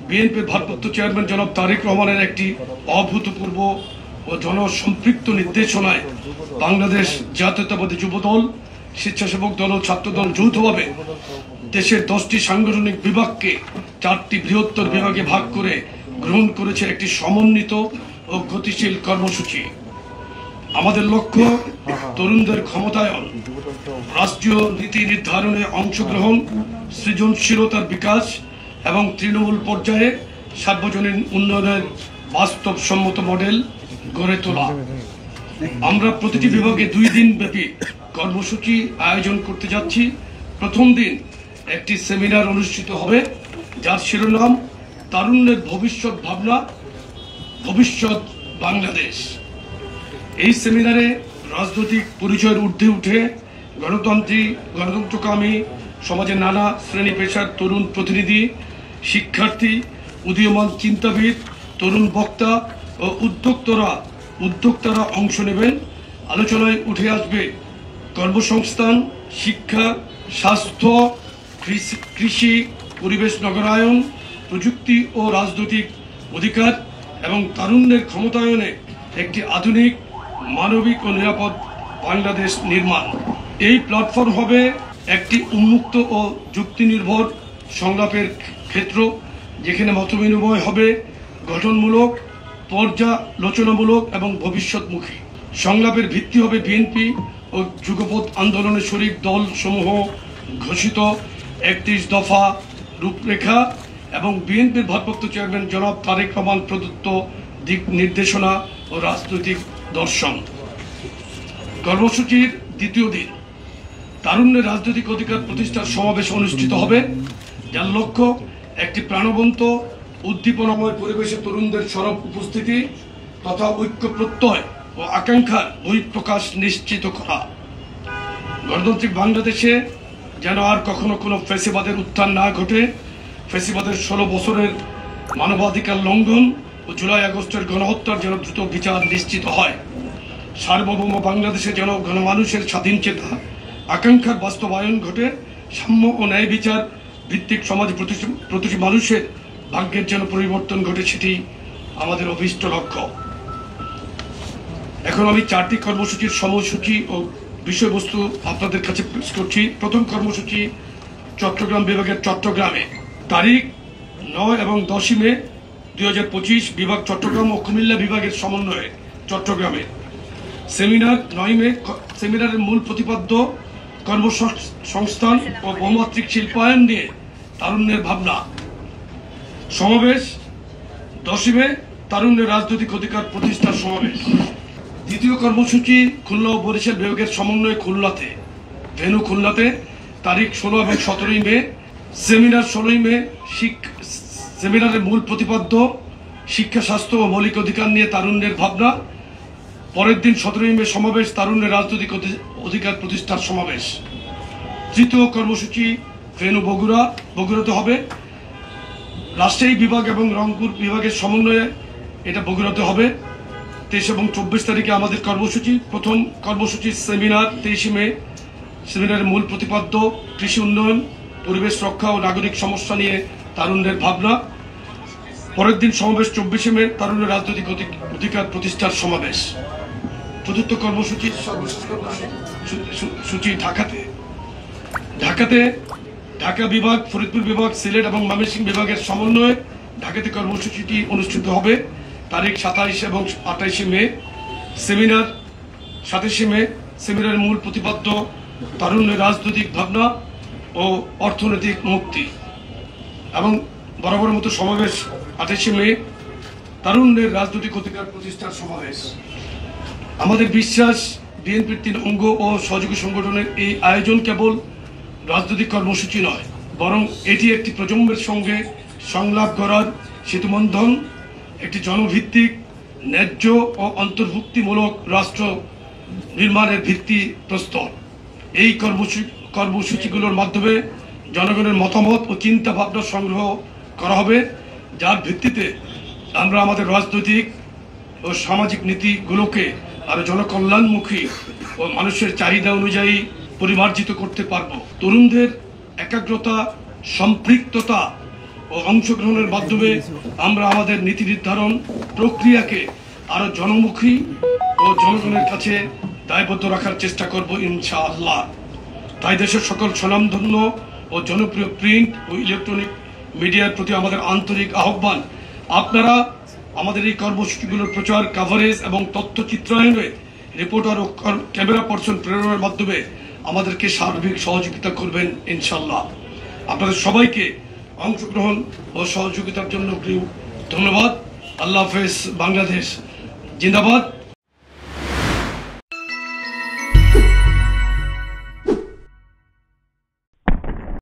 বিএনপির ভারপ্রাপ্ত চেয়ারম্যান জনাব তারেক রহমানের একটি অভূতপূর্ব ও জনসম্পৃক্ত নির্দেশনায় বাংলাদেশ জাতীয়তাবাদী যুবদল, স্বেচ্ছাসেবক দল ও ছাত্রদল যৌথভাবে দেশের 10টি সাংগঠনিক বিভাগকে 4টি বৃহত্তর বিভাগে ভাগ করে গ্রহণ করেছে একটি সমন্বিত ও গতিশীল কর্মসূচি। আমাদের লক্ষ্য তরুণদের ক্ষমতায়ন, রাষ্ট্রীয় নীতি নির্ধারণে অংশগ্রহণ, সৃজনশীলতার বিকাশ এবং তৃণমূল পর্যায়ে সার্বজনীন উন্নয়নের বাস্তবসম্মত মডেল গড়ে তোলা। আমরা প্রতিটি বিভাগে 2 দিন ব্যাপী কর্মসূচি আয়োজন করতে যাচ্ছি। প্রথম দিন একটি সেমিনার অনুষ্ঠিত হবে, যার শিরোনাম তারুণ্যের ভবিষ্যৎ ভাবনা, ভবিষ্যৎ বাংলাদেশ। এই সেমিনারে রাজনৈতিক পরিচয়ের ঊর্ধ্বে উঠে গণতন্ত্রকামী সমাজের নানা শ্রেণী পেশার তরুণ প্রতিনিধি, শিক্ষার্থী, উদীয়মান চিন্তাবিদ, তরুণ বক্তা ও উদ্যোক্তারা অংশ নেবেন। আলোচনায় উঠে আসবে কর্মসংস্থান, শিক্ষা, স্বাস্থ্য, কৃষি, পরিবেশ নগরায়ন, প্রযুক্তি ও রাজনৈতিক অধিকার এবং তারুণ্যের ক্ষমতায়নে একটি আধুনিক, মানবিক ও নিরাপদ বাংলাদেশ নির্মাণ। এই প্ল্যাটফর্ম হবে একটি উন্মুক্ত ও যুক্তিনির্ভর সংলাপের ক্ষেত্র, যেখানে মতবিনিময় হবে গঠনমূলক, পর্যালোচনামূলক এবং ভবিষ্যৎমুখী। সংলাপের ভিত্তি হবে বিএনপি ও যুগপৎ আন্দোলনের শরিক দল সমূহ ঘোষিত 31 দফা রূপরেখা এবং বিএনপির ভারপ্রাপ্ত চেয়ারম্যান জনাব তারেক রহমান প্রদত্ত দিক নির্দেশনা ও রাজনৈতিক দর্শন। কর্মসূচির দ্বিতীয় দিন তারুণ্যের রাজনৈতিক অধিকার প্রতিষ্ঠার সমাবেশ অনুষ্ঠিত হবে, যার লক্ষ্য একটি প্রাণবন্ত, উদ্দীপনাময় পরিবেশে তরুণদের সরব উপস্থিতি তথা ঐক্য প্রত্যয় ও আকাঙ্ক্ষার বহিঃপ্রকাশ নিশ্চিত করা। গণতান্ত্রিক বাংলাদেশে যেন আর কখনো কোনো ফ্যাসিবাদের উত্থান না ঘটে, ফ্যাসিবাদের 16 বছরের মানবাধিকার লঙ্ঘন ও জুলাই আগস্টের গণহত্যার যেন দ্রুত বিচার নিশ্চিত হয়। সার্বভৌম বাংলাদেশে যেন গণমানুষের স্বাধীন চেতা আকাঙ্ক্ষার বাস্তবায়ন ঘটে, সাম্য ও ন্যায় বিচার ভিত্তিক সমাজ প্রতিটি মানুষের ভাগ্যের যেন পরিবর্তন ঘটে, সেটি আমাদের অভীষ্ট লক্ষ্য। এখন আমি 4টি কর্মসূচির সময়সূচি ও বিষয়বস্তু আপনাদের কাছে পেশ করছি। প্রথম কর্মসূচি চট্টগ্রাম বিভাগের চট্টগ্রামে, তারিখ 9 এবং 10 মে 2025, বিভাগ চট্টগ্রাম ও কুমিল্লা বিভাগের সমন্বয়ে চট্টগ্রামে। সেমিনার 9 মে। সেমিনারের মূল প্রতিপাদ্য কর্মসংস্থান ও বহুমাত্রিক শিল্পায়ন নিয়ে তারুণ্যের ভাবনা। সমাবেশ 10 মে, তারুণ্যের রাজনৈতিক অধিকার প্রতিষ্ঠার সমাবেশ। দ্বিতীয় কর্মসূচি খুলনা ও বরিশাল বিভাগের সমন্বয়ে খুলনাতে, ভেন্যু খুলনাতে, তারিখ 16 এবং 17 মে। সেমিনার 16 মে। সেমিনারের মূল প্রতিপাদ্য শিক্ষা, স্বাস্থ্য ও মৌলিক অধিকার নিয়ে তারুণ্যের ভাবনা। পরের দিন 17 মে সমাবেশ, তারুণ্যের রাজনৈতিক অধিকার প্রতিষ্ঠার সমাবেশ। তৃতীয় কর্মসূচি ভেন্যু বগুড়াতে হবে। রাজশাহী বিভাগ এবং রংপুর বিভাগের সমন্বয়ে এটা বগুড়াতে হবে। 23 এবং 24 তারিখে আমাদের কর্মসূচি। প্রথম কর্মসূচি সেমিনার 23 মে। সেমিনারের মূল প্রতিপাদ্য কৃষি উন্নয়ন, পরিবেশ রক্ষা ও নাগরিক সমস্যা নিয়ে তারুণ্যের ভাবনা। পরের দিন সমাবেশ 24 মে, তারুণ্যের রাজনৈতিক অধিকার প্রতিষ্ঠার সমাবেশ। চতুর্থ কর্মসূচি সূচি ঢাকাতে ঢাকা বিভাগ, ফরিদপুর বিভাগ, সিলেট এবং ময়মনসিংহ বিভাগের সমন্বয়ে ঢাকাতে কর্মসূচিটি অনুষ্ঠিত হবে, তারিখ 27 এবং 28 মে। সেমিনার 27 মে। সেমিনারের মূল প্রতিপাদ্য তারুণ্যের রাজনৈতিক ভাবনা ও অর্থনৈতিক মুক্তি। এবং বরাবর মতো সমাবেশ 28 মে, তারুণ্যের রাজনৈতিক অধিকার প্রতিষ্ঠার সমাবেশ। আমাদের বিশ্বাস, বিএনপির 3 অঙ্গ ও সহযোগী সংগঠনের এই আয়োজন কেবল রাজনৈতিক কর্মসূচি নয়, বরং এটি একটি প্রজন্মের সঙ্গে সংলাপ করার সেতুবন্ধন, একটি জনভিত্তিক, ন্যায্য ও অন্তর্ভুক্তিমূলক রাষ্ট্র নির্মাণের ভিত্তি প্রস্তর। এই কর্মসূচিগুলোর মাধ্যমে জনগণের মতামত ও চিন্তা ভাবনা সংগ্রহ করা হবে, যার ভিত্তিতে আমরা আমাদের রাজনৈতিক ও সামাজিক নীতিগুলোকে আরো জনকল্যাণমুখী ও মানুষের চাহিদা অনুযায়ী পরিমার্জিত করতে পারব। তরুণদের একাগ্রতা, সম্পৃক্ততা ও ও অংশগ্রহণের মাধ্যমে আমরা আমাদের নীতি নির্ধারণ প্রক্রিয়াকে আরো জনমুখী ও জনগণের কাছে দায়বদ্ধ রাখার চেষ্টা করব ইনশাআল্লাহ। তাই দেশের সকল স্বনামধন্য ও জনপ্রিয় প্রিন্ট ও ইলেকট্রনিক মিডিয়ার প্রতি আমাদের আন্তরিক আহ্বান, আপনারা আমাদের এই কর্মসূচিগুলোর প্রচার, কাভারেজ এবং তথ্য চিত্রায়নে রিপোর্টার ও ক্যামেরা পার্সন প্রেরণের মাধ্যমে আমাদেরকে সার্বিক সহযোগিতা করবেন ইনশাআল্লাহ। আপনাদের সবাইকে অংশগ্রহণ ও সহযোগিতার জন্য ধন্যবাদ। আল্লাহ হাফেজ। বাংলাদেশ জিন্দাবাদ।